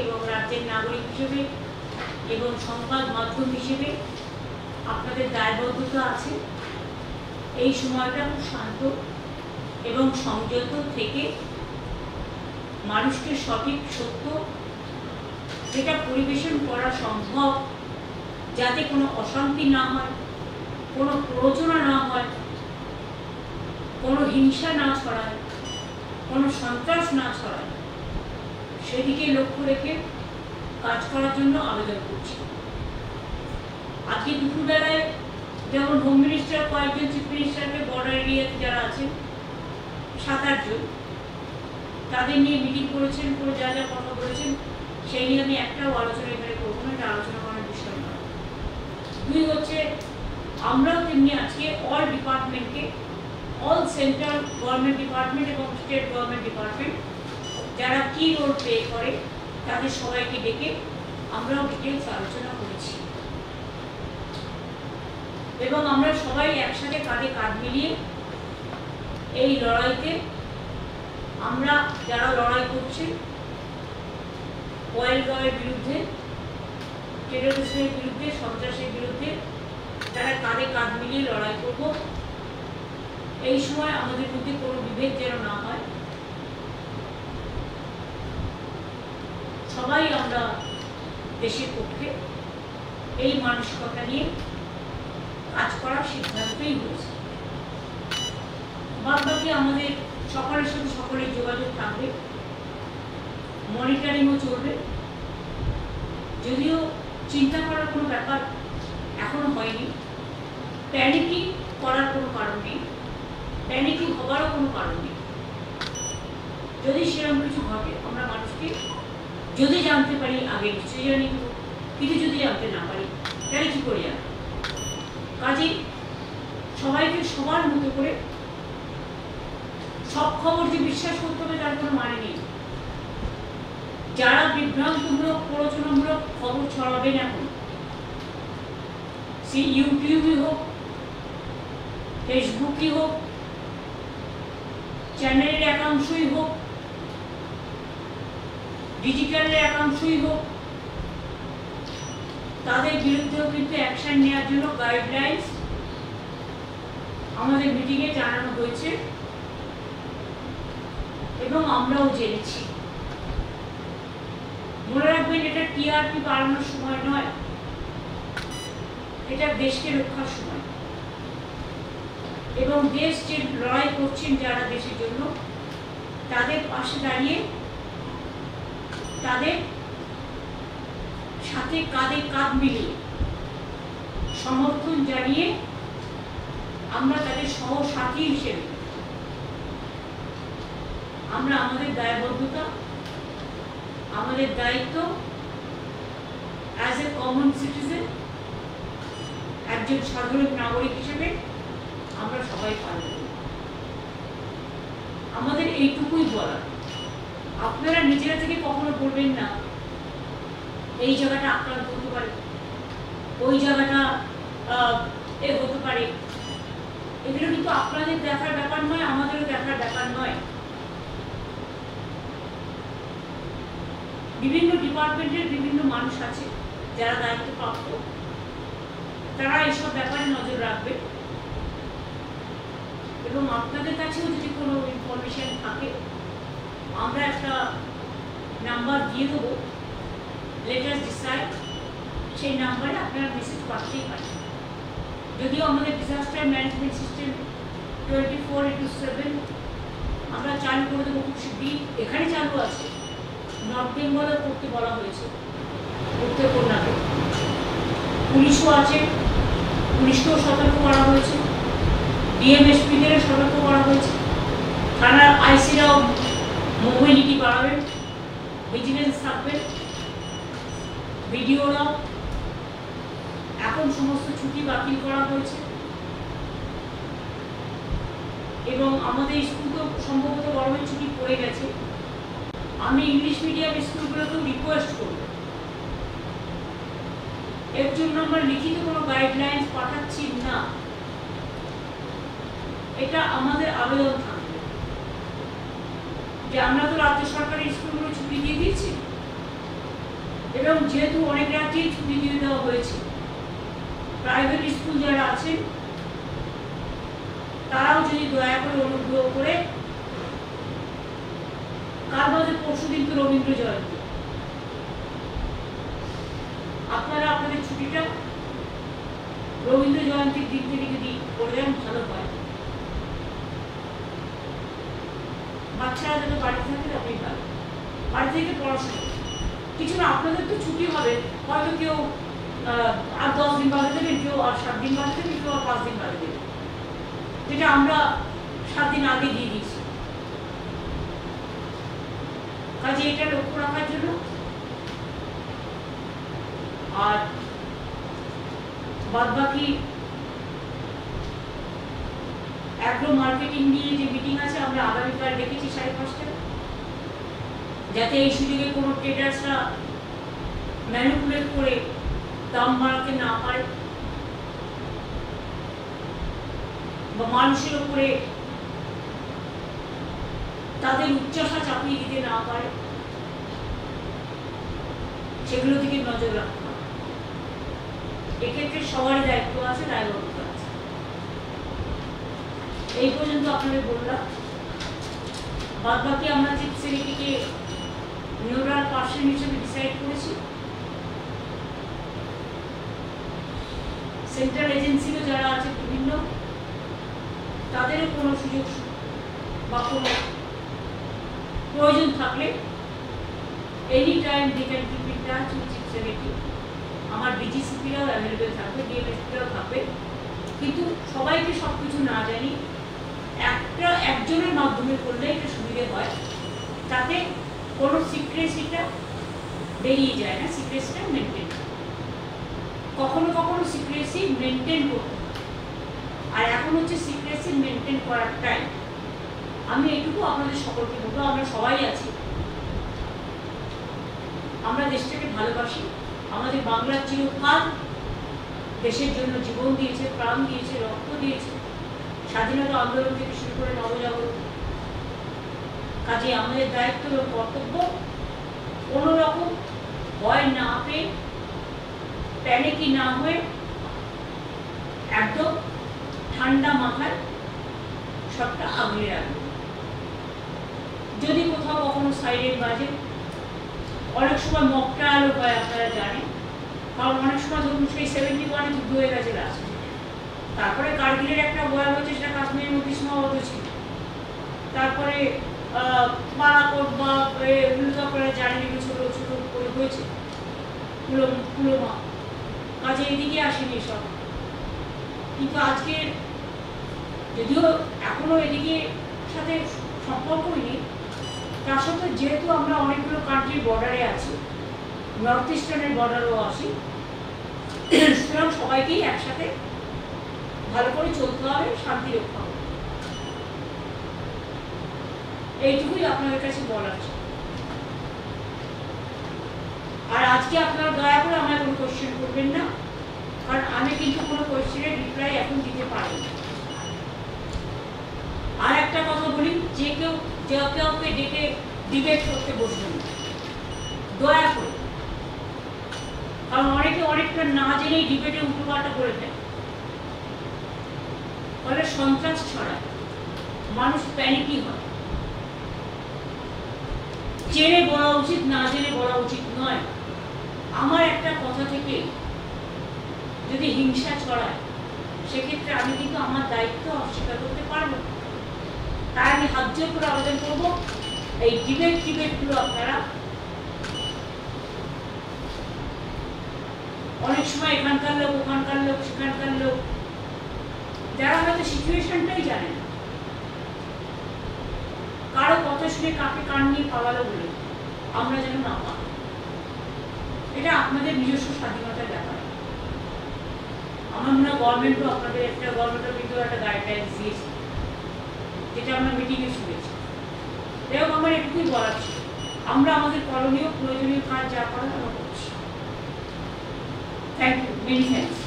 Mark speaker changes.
Speaker 1: এবং রাজ্যের নাগরিক হিসেবে এবং সংবাদ মাধ্যম হিসেবে আপনাদের দায়বদ্ধতা আছে এই সময়টা খুব শান্ত এবং সংযত থেকে মানুষকে সঠিক সত্য যেটা পরিবেশন করা সম্ভব, যাতে কোনো অশান্তি না হয়, কোনো প্ররোচনা না হয়, কোনো হিংসা না ছড়ায়, কোনো সন্ত্রাস না ছড়ায়, সেদিকে লক্ষ্য রেখে কাজ করার জন্য আবেদন করছি। আজকে দুপুরবেলায় যেমন হোম মিনিস্টার কয়েকজন চিফ মিনিস্টারকে বর্ডার এরিয়াতে যারা আছেন 7-8 জন তাদের নিয়ে মিটিং করেছেন, করে যা যা কথা বলেছেন সেই নিয়ে আমি একটাও আলোচনা এখানে করবো না, এটা আলোচনা করার বিষয় নয়। 2 হচ্ছে আমরাও তেমনি আজকে অল ডিপার্টমেন্টকে, অল সেন্ট্রাল গভর্নমেন্ট ডিপার্টমেন্ট এবং স্টেট গভর্নমেন্ট ডিপার্টমেন্ট যারা কি রোল প্লে করে তাদের সবাইকে ডেকে আমরাও ডিটেলস আলোচনা করেছি এবং আমরা সবাই একসাথে কাঁধে কাঁধ মিলিয়ে এই লড়াইতে আমরা যারা লড়াই করছি ওয়েলগাঁওয়ের বিরুদ্ধে, টেররিস্টের বিরুদ্ধে, সন্ত্রাসের বিরুদ্ধে তারা কাঁধে কাঁধ মিলিয়ে লড়াই করব। এই সময় আমাদের মধ্যে কোনো বিভেদ যেন না হয়, সবাই আমরা দেশের পক্ষে এই মানসিকতা নিয়ে কাজ করার সিদ্ধান্তই হয়েছে। বাদ বাকি আমাদের সকলের সাথে সকলের যোগাযোগ থাকবে, মনিটরিংও চলবে। যদিও চিন্তা করার কোনো ব্যাপার এখনো হয়নি, প্যানিকিং করার কোনো কারণ নেই, প্যানিকিং হবারও কোনো কারণ নেই। যদি সেরকম কিছু ঘটে আমরা মানুষকে যদি জানতে পারি আগে নিশ্চয়ই জানি, কিন্তু যদি জানতে না পারি তাহলে কী করে জানবো? কাজেই সবাইকে সবার মতো করে সব খবর যে বিশ্বাস করতে হবে তার কোনো মানে নেই। যারা বিভ্রান্তমূলক, প্ররোচনামূলক খবর ছড়াবেন এখন, সে ইউটিউবই হোক, ফেসবুকই হোক, চ্যানেলের একাংশই হোক, ডিজিটালের একাংশই হোক, তাদের বিরুদ্ধেও কিন্তু অ্যাকশন নেওয়ার জন্য গাইডলাইন্স আমাদের মিটিংয়ে জানানো হয়েছে এবং আমরাও জেনেছি। মনে রাখবেন, এটা টিআরপি বাড়ানোর সময় নয়, এটা দেশকে রক্ষার সময় এবং দেশ যে লড়াই করছেন যারা দেশের জন্য তাদের পাশে দাঁড়িয়ে তাদের সাথে কাঁধে কাঁধ মিলিয়ে সমর্থন জানিয়ে আমরা তাদের সহসাথী হিসেবে আমরা আমাদের দায়বদ্ধতা, আমাদের দায়িত্ব অ্যাজ এ কমন সিটিজেন, একজন সাধারণ নাগরিক হিসেবে আমরা সবাই পালন করি। আমাদের এইটুকুই বলা, আপনারা নিজেরা থেকে কখনো বলবেন না এই জায়গাটা আক্রান্ত হতে পারে, ওই জায়গাটা হতে পারে। এগুলো কিন্তু আপনাদের দেখার ব্যাপার নয়, আমাদেরও দেখার ব্যাপার নয়। বিভিন্ন ডিপার্টমেন্টের বিভিন্ন মানুষ আছে যারা দায়িত্বপ্রাপ্ত, তারা এইসব ব্যাপারে নজর রাখবে এবং আপনাদের কাছেও যদি কোনো ইনফরমেশন থাকে আমরা একটা নাম্বার দিয়ে দেবো, লেট আস ডিসাইড, সেই নাম্বারে আপনারা মেসেজ পাঠাতেই পারেন। যদিও আমাদের ডিজাস্টার ম্যানেজমেন্ট সিস্টেম 24/7 আমরা চালু করে দেবো খুব শীঘ্রই। এখানে চালু আছে, নর্থ বেঙ্গলে করতে বলা হয়েছে, করতে কন্যাকে পুলিশও আছে, পুলিশকেও সতর্ক করা হয়েছে, ডিএমএসপিদেরও সতর্ক করা হয়েছে, থানার আইসিরাও মোবিলিটি বাড়াবেন, ভিজিলেন্স থাকবেন, ভিডিওরাও। এখন সমস্ত ছুটি বাতিল করা হয়েছে এবং আমাদের স্কুল তো সম্ভবত গরমের ছুটি পড়ে গেছে। আমি ইংলিশ মিডিয়াম স্কুলগুলোকেও রিকোয়েস্ট করব, এর জন্য আমরা লিখিত কোনো গাইডলাইন্স পাঠাচ্ছি না, এটা আমাদের আবেদন থাকবে যে আমরা তো রাজ্য সরকারের স্কুলগুলো ছুটি দিয়ে দিয়েছি, এবং যেহেতু অনেক রাজ্যেই ছুটি দিয়ে দেওয়া হয়েছে, প্রাইভেট স্কুল যারা আছেন তারাও যদি দয়া করে অনুগ্রহ করে, কাল বাদে পরশু দিন তো রবীন্দ্র জয়ন্তী, আপনারা আপনাদের ছুটিটা রবীন্দ্র জয়ন্তীর দিক থেকে যদি করে দেন ভালো হয়। বাচ্চারা যাতে বাড়ি থাকে তাতেই ভালো, বাড়ি থেকে পড়াশোনা কিছু না। আপনাদের তো ছুটি হবে, হয়তো কেউ আর 10 দিন বাদে দেবেন, কেউ আর 7 দিন বাদে দেবেন, কেউ আর 5 দিন বাদে দেবেন, যেটা আমরা 7 দিন আগে দিয়ে দিচ্ছি। কাজে এটা লক্ষ্য রাখার জন্য। আর বাদ বাকি অ্যাগ্রো মার্কেটিং নিয়ে যে মিটিং আছে আমরা আগামীকাল ডেকেছি 5:30টায়, যাতে এই সুযোগে কোনো ট্রেডার্সরা ম্যানিপুলেট করে দাম বাড়াতে না পারে বা মানুষের উপরে তাদের উচ্চাসা চাপিয়ে দিতে না পারে, সেগুলো দিকে নজর রাখতে হবে। এক্ষেত্রে সবারই দায়িত্ব আছে, দায়বদ্ধতা আছে। এই পর্যন্ত আপনাদের বললাম। বাদ বাকি আমরা যে ছেলেটিকে নিউরাল পার্সন হিসেবে ডিসাইড করেছি, সেন্ট্রাল এজেন্সিরও যারা আছে বিভিন্ন, তাদেরও কোনো সুযোগ বা কোনো প্রয়োজন থাকলে any time they can keep in touch with chief secretary. আমার ডিজিসিপিরাও অ্যাভেলেবেল থাকবে, ডিএমএসপিরাও থাকবে, কিন্তু সবাইকে সব কিছু না জানি একজনের মাধ্যমে করলে এটা সুবিধে হয়, তাতে কোনো সিক্রেসিটা বেরিয়ে যায় না, সিক্রেসিটা মেনটেন। কখনো কখনো সিক্রেসি মেনটেন করতে হয়, আর এখন হচ্ছে সিক্রেসি মেনটেন করার টাইম। আমি এটুকু আপনাদের সকলকে বলবো, আমরা সবাই আছি, আমরা দেশটাকে ভালোবাসি। আমাদের বাংলার চিরকাল দেশের জন্য জীবন দিয়েছে, প্রাণ দিয়েছে, রক্ত দিয়েছে, স্বাধীনতা আন্দোলন থেকে শুরু করে নবজাগরণ। কাজে আমাদের দায়িত্ব এবং কর্তব্য কোনো রকম ভয় না পেয়ে, প্যানিকি না হয়ে, একদম ঠান্ডা মাথায় সবটা আগলে রাখবে। যদি কোথাও কখনো সাইরেন বাজে, অনেক সময় মক ট্রায়ালও হয়, আপনারা জানেন। কারণ অনেক সময় ধরুন সেই 71 যুদ্ধ হয়ে গেছে লাস্ট, তারপরে কার্গিলের একটা বয়ান হচ্ছে, সেটা কাশ্মীরের মধ্যে সীমাবদ্ধ ছিল। তারপরে বালাকোট বা আপনারা জানেন এগুলো ছোট ছোট করে হয়েছে, পুলওয়ামা। কাজে এদিকে আসেনি সব, কিন্তু আজকে যদিও এখনো এদিকে সাথে সম্পর্কই নেই, তার সাথে যেহেতু আমরা অনেকগুলো কান্ট্রির বর্ডারে আছি, নর্থ ইস্টার্নের বর্ডারও আছি, সুতরাং সবাইকেই একসাথে ভালো করে চলতে হবে, শান্তি রক্ষা হবে। এইটুকুই আপনাদের কাছে বলার ছিল। আর আজকে আপনারা দয়া করে আমায় কোনো কোয়েশ্চেন করবেন না, কারণ আমি কিন্তু কোনো কোয়েশ্চেনের রিপ্লাই এখন দিতে পারি না। আর একটা কথা বলি, যে কেউ কাউকে ডেকে ডিবেট করতে বসবেন না, দয়া করে। কারণ অনেকে অনেকটা না জেনেই ডিবেটে উল্টোপাল্টা করে দেয়, ফলে সন্ত্রাস ছড়ায়, মানুষ প্যানিকি হয়। জেনে বলা উচিত, না জেনে বলা উচিত নয়। আমার একটা কথা থেকে যদি হিংসা ছড়ায়, সেক্ষেত্রে আমি কিন্তু আমার দায়িত্ব অস্বীকার করতে পারবো। তাই আমি হাত জোর করে আবেদন করবো, এই ডিবেটগুলো আপনারা অনেক সময় এখানকার লোক, ওখানকার লোক, সেখানকার লোক, যারা হয়তো সিচুয়েশনটাই জানে না, কারো কথা শুনে কাকে কান নিয়ে পালালো বলে আমরা যেন না পাই। এটা আপনাদের নিজস্ব স্বাধীনতার ব্যাপার। আমার মনে হয় গভর্নমেন্টও আপনাদের গভর্নমেন্টের কিন্তু একটা গাইডলাইন্স দিয়েছে, যেটা আমরা মিটিংয়ে শুনেছি। যাই হোক, আমার এটুকুই বলার ছিল। আমরা আমাদের করণীয় প্রয়োজনীয় কাজ যা করার আমরা করছি। Thank you, many thanks.